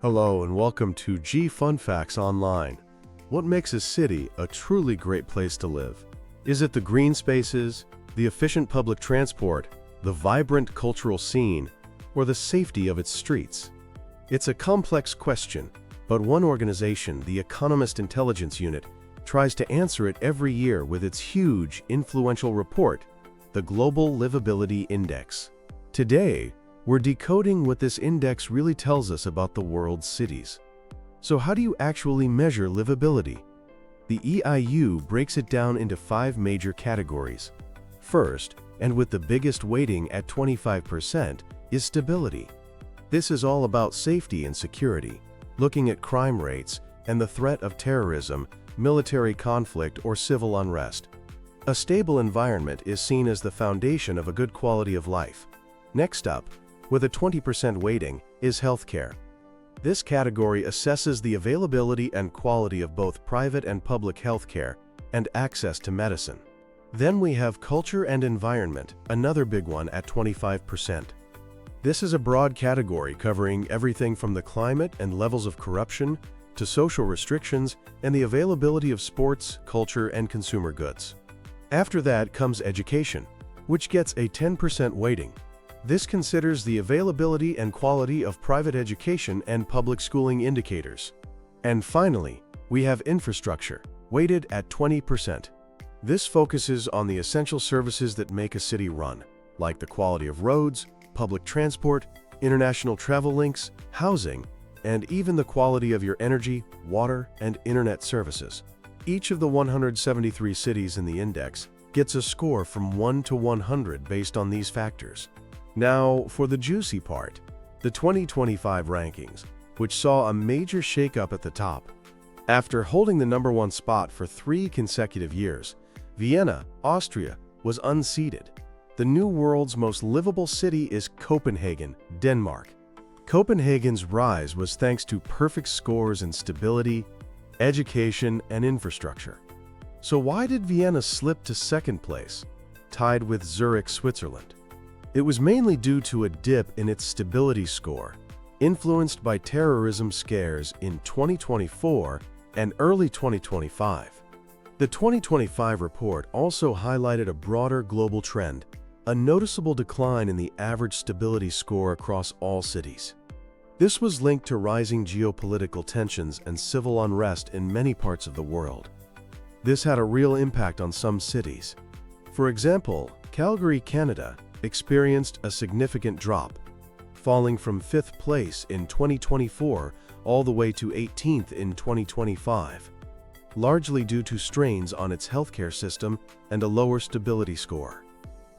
Hello and welcome to G Fun Facts Online. What makes a city a truly great place to live? Is it the green spaces, the efficient public transport, the vibrant cultural scene, or the safety of its streets? It's a complex question, but one organization, the Economist intelligence unit, tries to answer it every year with its huge, influential report, the Global Liveability Index. Today, we're decoding what this index really tells us about the world's cities. So how do you actually measure livability? The EIU breaks it down into 5 major categories. First, and with the biggest weighting at 25%, is stability. This is all about safety and security, looking at crime rates and the threat of terrorism, military conflict, or civil unrest. A stable environment is seen as the foundation of a good quality of life. Next up, with a 20% weighting, is healthcare. This category assesses the availability and quality of both private and public healthcare and access to medicine. Then we have culture and environment, another big one at 25%. This is a broad category covering everything from the climate and levels of corruption to social restrictions and the availability of sports, culture, and consumer goods. After that comes education, which gets a 10% weighting. This considers the availability and quality of private education and public schooling indicators. And finally, we have infrastructure, weighted at 20%. This focuses on the essential services that make a city run, like the quality of roads, public transport, international travel links, housing, and even the quality of your energy, water, and internet services. Each of the 173 cities in the index gets a score from 1 to 100 based on these factors. Now, for the juicy part, the 2025 rankings, which saw a major shakeup at the top. After holding the #1 spot for 3 consecutive years, Vienna, Austria, was unseated. The new world's most livable city is Copenhagen, Denmark. Copenhagen's rise was thanks to perfect scores in stability, education, and infrastructure. So why did Vienna slip to 2nd place, tied with Zurich, Switzerland? It was mainly due to a dip in its stability score, influenced by terrorism scares in 2024 and early 2025. The 2025 report also highlighted a broader global trend, a noticeable decline in the average stability score across all cities. This was linked to rising geopolitical tensions and civil unrest in many parts of the world. This had a real impact on some cities. For example, Calgary, Canada, experienced a significant drop, falling from 5th place in 2024 all the way to 18th in 2025, largely due to strains on its healthcare system and a lower stability score.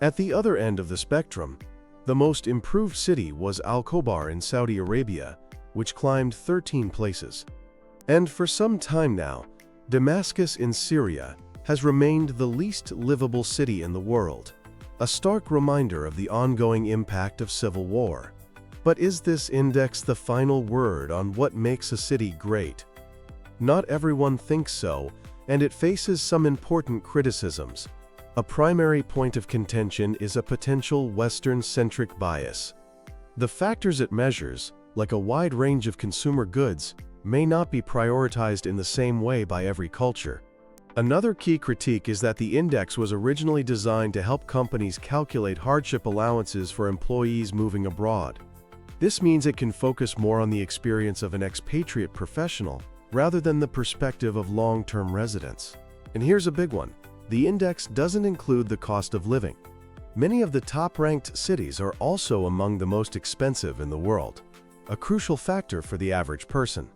At the other end of the spectrum, the most improved city was Al-Khobar in Saudi Arabia, which climbed 13 places. And for some time now, Damascus in Syria has remained the least livable city in the world, a stark reminder of the ongoing impact of civil war. But is this index the final word on what makes a city great? Not everyone thinks so, and it faces some important criticisms. A primary point of contention is a potential Western-centric bias. The factors it measures, like a wide range of consumer goods, may not be prioritized in the same way by every culture. Another key critique is that the index was originally designed to help companies calculate hardship allowances for employees moving abroad. This means it can focus more on the experience of an expatriate professional rather than the perspective of long-term residents. And here's a big one. The index doesn't include the cost of living. Many of the top-ranked cities are also among the most expensive in the world, a crucial factor for the average person.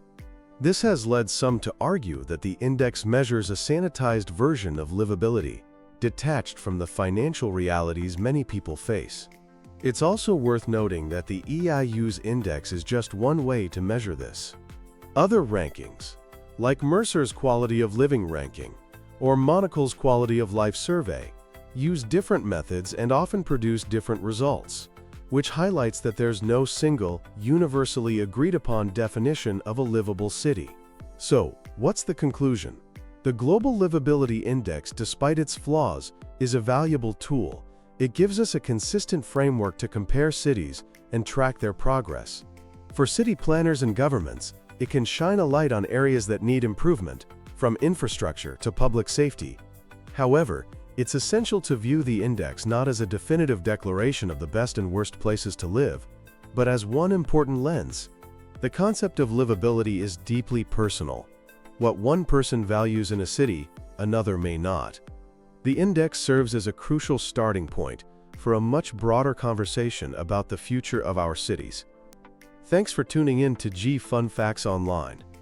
This has led some to argue that the index measures a sanitized version of livability, detached from the financial realities many people face. It's also worth noting that the EIU's index is just one way to measure this. Other rankings, like Mercer's Quality of Living ranking or Monocle's Quality of Life survey, use different methods and often produce different results, which highlights that there's no single, universally agreed-upon definition of a livable city. So, what's the conclusion? The Global Liveability Index, despite its flaws, is a valuable tool. It gives us a consistent framework to compare cities and track their progress. For city planners and governments, it can shine a light on areas that need improvement, from infrastructure to public safety. However, it's essential to view the index not as a definitive declaration of the best and worst places to live, but as one important lens. The concept of livability is deeply personal. What one person values in a city, another may not. The index serves as a crucial starting point for a much broader conversation about the future of our cities. Thanks for tuning in to G Fun Facts Online.